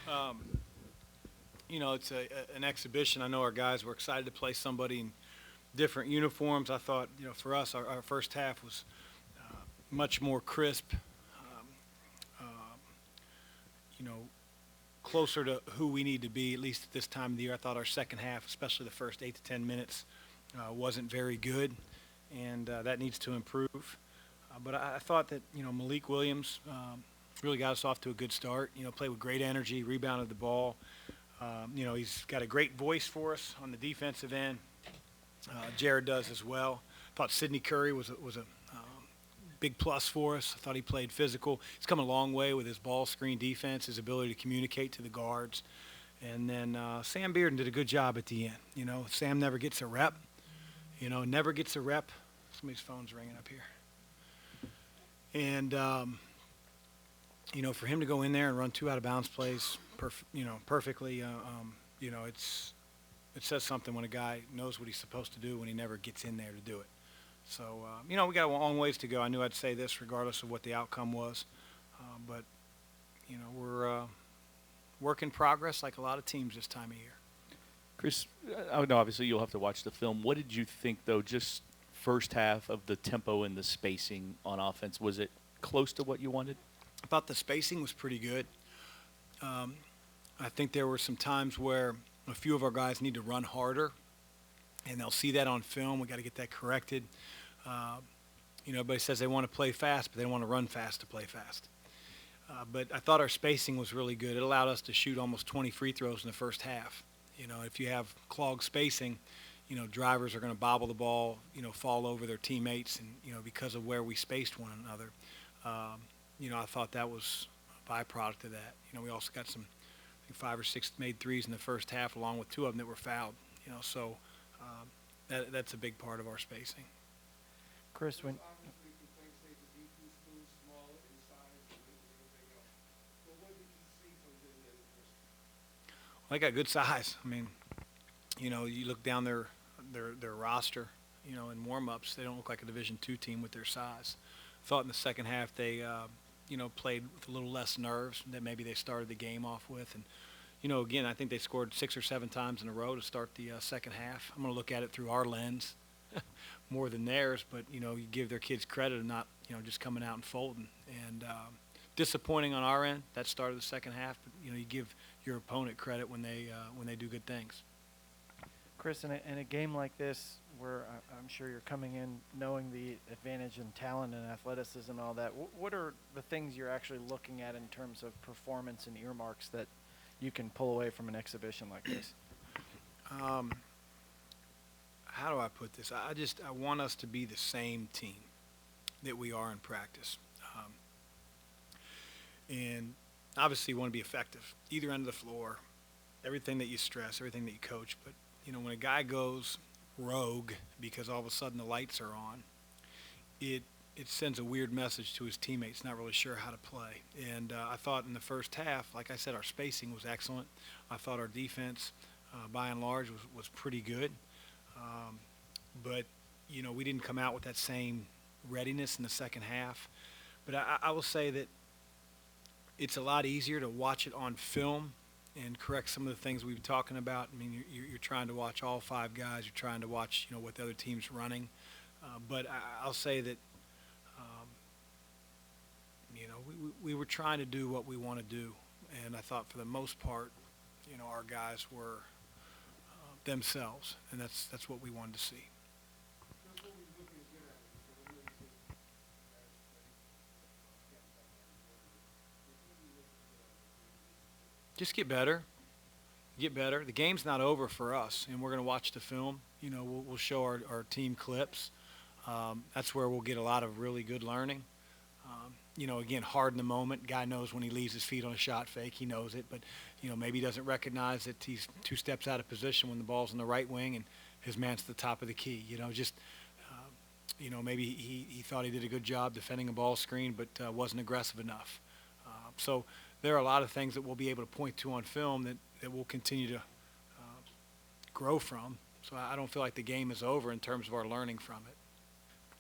Um, it's an exhibition. I know our guys were excited to play somebody in different uniforms. I thought, for us, our first half was much more crisp, um, you know, closer to who we need to be, at least at this time of the year. I thought our second half, especially the first 8 to 10 minutes, wasn't very good, and that needs to improve. But I thought that, Malik Williams really got us off to a good start. Played with great energy, rebounded the ball. He's got a great voice for us on the defensive end. Jared does as well. Thought Sidney Curry was a big plus for us. I thought he played physical. He's come a long way with his ball screen defense, his ability to communicate to the guards. And then Sam Bearden did a good job at the end. Sam never gets a rep. Never gets a rep. Somebody's phone's ringing up here. And, for him to go in there and run 2 out-of-bounds plays, perfectly, it says something when a guy knows what he's supposed to do when he never gets in there to do it. So, we got a long ways to go. I knew I'd say this regardless of what the outcome was. But, we're work in progress like a lot of teams this time of year. Chris, I know obviously you'll have to watch the film. What did you think, though, just first half of the tempo and the spacing on offense? Was it close to what you wanted? I thought the spacing was pretty good. I think there were some times where a few of our guys need to run harder, and they'll see that on film. We got to get that corrected. Everybody says they want to play fast, but they don't want to run fast to play fast. But I thought our spacing was really good. It allowed us to shoot almost 20 free throws in the first half. If you have clogged spacing, drivers are going to bobble the ball, fall over their teammates, and, because of where we spaced one another. I thought that was a byproduct of that. We also got some, I think 5 or 6 made threes in the first half, along with 2 of them that were fouled. So that's a big part of our spacing. Chris, when They got good size. I mean, you look down their roster, in warm-ups, they don't look like a Division II team with their size. Thought in the second half they, played with a little less nerves that maybe they started the game off with. And, again, I think they scored 6 or 7 times in a row to start the second half. I'm going to look at it through our lens more than theirs, but, you give their kids credit of not, just coming out and folding. And disappointing on our end, that started the second half, but, you give your opponent credit when they do good things. Chris, in a game like this, where I'm sure you're coming in knowing the advantage in talent and athleticism and all that, what are the things you're actually looking at in terms of performance and earmarks that you can pull away from an exhibition like this? How do I put this? I want us to be the same team that we are in practice. And obviously you want to be effective, either end of the floor, everything that you stress, everything that you coach. But, when a guy goes rogue because all of a sudden the lights are on, it sends a weird message to his teammates, not really sure how to play. And I thought in the first half, like I said, our spacing was excellent. I thought our defense, by and large, was pretty good. But, we didn't come out with that same readiness in the second half. But I will say that it's a lot easier to watch it on film and correct some of the things we've been talking about. I mean, you're trying to watch all 5 guys. You're trying to watch, what the other team's running. But I'll say that, we were trying to do what we want to do. And I thought for the most part, our guys were themselves. And that's what we wanted to see. Just get better. Get better. The game's not over for us, and we're going to watch the film. We'll show our team clips. That's where we'll get a lot of really good learning. Again, hard in the moment. Guy knows when he leaves his feet on a shot fake. He knows it, but, maybe he doesn't recognize that he's 2 steps out of position when the ball's in the right wing and his man's at the top of the key. Maybe he thought he did a good job defending a ball screen, but wasn't aggressive enough. So there are a lot of things that we'll be able to point to on film that we'll continue to grow from. So I don't feel like the game is over in terms of our learning from it.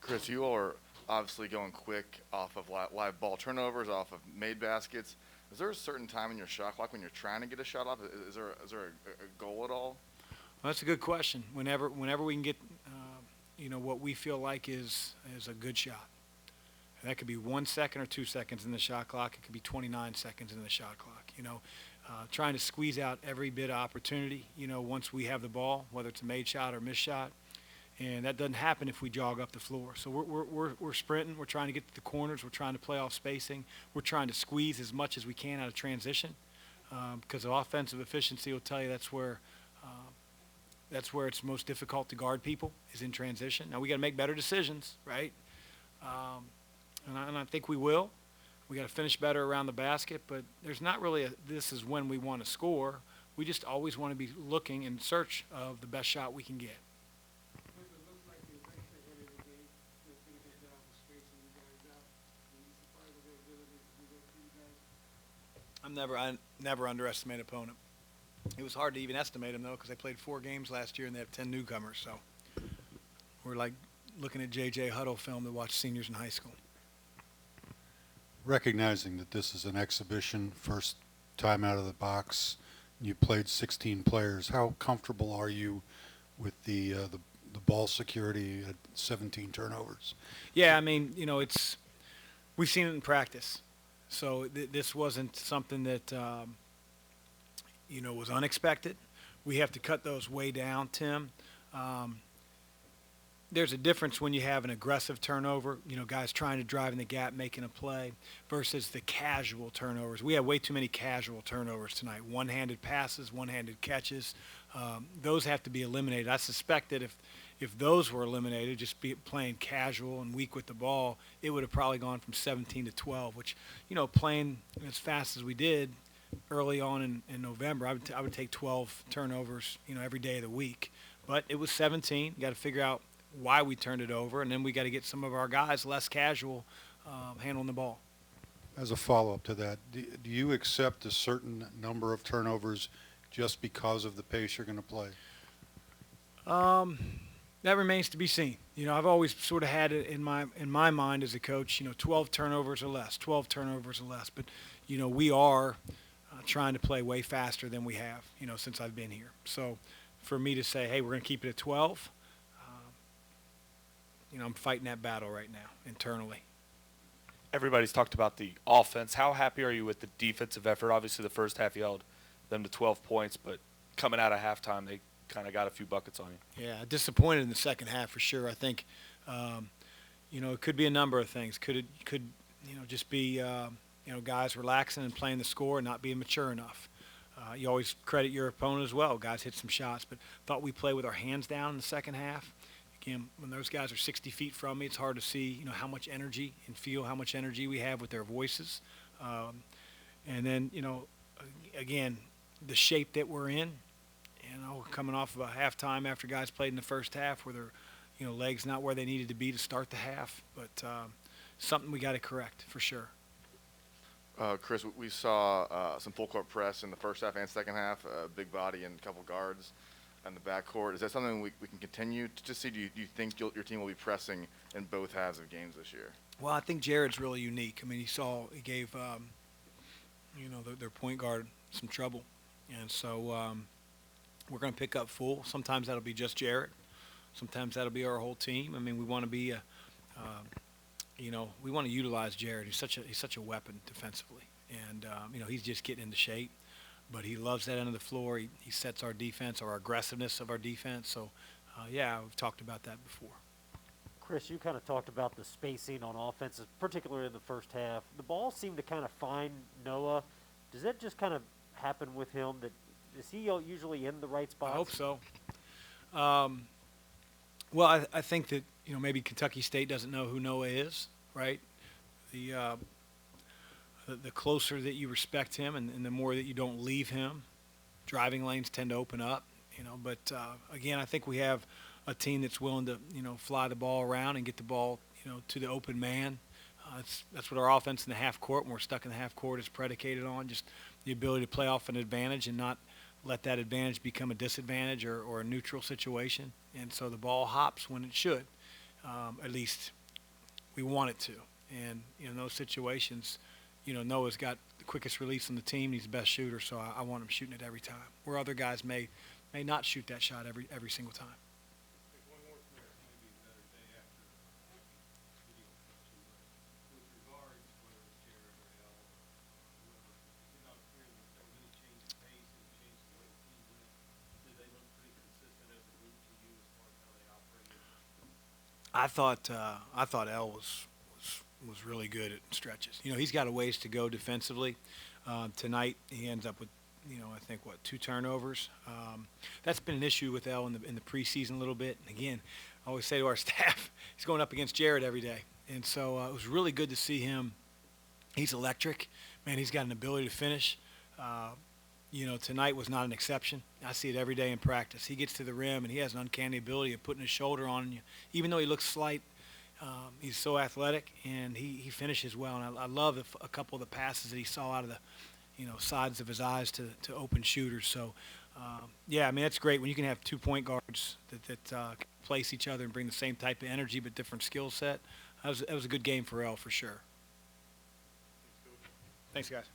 Chris, you all are obviously going quick off of live ball turnovers, off of made baskets. Is there a certain time in your shot clock when you're trying to get a shot off? Is there a goal at all? Well, that's a good question. Whenever we can get, what we feel like is a good shot. And that could be 1 second or 2 seconds in the shot clock. It could be 29 seconds in the shot clock. Trying to squeeze out every bit of opportunity. Once we have the ball, whether it's a made shot or missed shot, and that doesn't happen if we jog up the floor. So we're sprinting. We're trying to get to the corners. We're trying to play off spacing. We're trying to squeeze as much as we can out of transition, because the offensive efficiency will tell you that's where it's most difficult to guard people is in transition. Now we got to make better decisions, right? And I think we will. We got to finish better around the basket, but there's not really this is when we want to score. We just always want to be looking in search of the best shot we can get. I never underestimate an opponent. It was hard to even estimate them, though, because they played 4 games last year and they have 10 newcomers. So we're like looking at J.J. Huddle film to watch seniors in high school. Recognizing that this is an exhibition, first time out of the box, you played 16 players. How comfortable are you with the ball security at 17 turnovers? Yeah, I mean, we've seen it in practice. So this wasn't something that, was unexpected. We have to cut those way down, Tim. There's a difference when you have an aggressive turnover, guys trying to drive in the gap, making a play, versus the casual turnovers. We have way too many casual turnovers tonight. One-handed passes, one-handed catches. Those have to be eliminated. I suspect that if those were eliminated, just playing casual and weak with the ball, it would have probably gone from 17 to 12, which, playing as fast as we did early on in November, I would take 12 turnovers, every day of the week. But it was 17. You got to figure out why we turned it over, and then we got to get some of our guys less casual handling the ball. As a follow-up to that, do you accept a certain number of turnovers just because of the pace you're going to play? That remains to be seen. I've always sort of had it in my mind as a coach, 12 turnovers or less, 12 turnovers or less. But, we are trying to play way faster than we have, since I've been here. So for me to say, hey, we're going to keep it at 12, I'm fighting that battle right now internally. Everybody's talked about the offense. How happy are you with the defensive effort? Obviously, the first half you held them to 12 points, but coming out of halftime, they kind of got a few buckets on you. Yeah, disappointed in the second half for sure. I think, it could be a number of things. Could just be, guys relaxing and playing the score and not being mature enough. You always credit your opponent as well. Guys hit some shots, but thought we played with our hands down in the second half. Again, when those guys are 60 feet from me, it's hard to see, how much energy and feel how much energy we have with their voices. And then, again, the shape that we're in, coming off of a halftime after guys played in the first half where their, legs not where they needed to be to start the half. But something we got to correct for sure. Chris, we saw some full court press in the first half and second half, big body and a couple guards in the backcourt. Is that something we can continue to see? Do you think your team will be pressing in both halves of games this year? Well, I think Jared's really unique. I mean, he gave, their point guard some trouble. And so we're going to pick up full. Sometimes that'll be just Jared. Sometimes that'll be our whole team. I mean, we want to be we want to utilize Jared. He's such a weapon defensively. And, he's just getting into shape. But he loves that end of the floor. He sets our defense, our aggressiveness of our defense. So, we've talked about that before. Chris, you kind of talked about the spacing on offenses, particularly in the first half. The ball seemed to kind of find Noah. Does that just kind of happen with him? Is he usually in the right spots? I hope so. Well, I think that, maybe Kentucky State doesn't know who Noah is, right? The closer that you respect him and the more that you don't leave him, driving lanes tend to open up, But, again, I think we have a team that's willing to, fly the ball around and get the ball, to the open man. That's what our offense in the half court, when we're stuck in the half court, is predicated on, just the ability to play off an advantage and not let that advantage become a disadvantage or a neutral situation. And so the ball hops when it should. At least we want it to. And in those situations, Noah's got the quickest release on the team. He's the best shooter, so I want him shooting it every time. Where other guys may not shoot that shot every single time. I thought L was really good at stretches. He's got a ways to go defensively. Tonight he ends up with, I think 2 turnovers. That's been an issue with L in the preseason a little bit. And again, I always say to our staff, he's going up against Jared every day, and so it was really good to see him. He's electric, man. He's got an ability to finish. Tonight was not an exception. I see it every day in practice. He gets to the rim, and he has an uncanny ability of putting his shoulder on you. Even though he looks slight, he's so athletic, and he finishes well. And I love a couple of the passes that he saw out of the, sides of his eyes to open shooters. So, that's great when you can have 2 point guards that place each other and bring the same type of energy but different skill set. That was a good game for L for sure. Thanks, guys.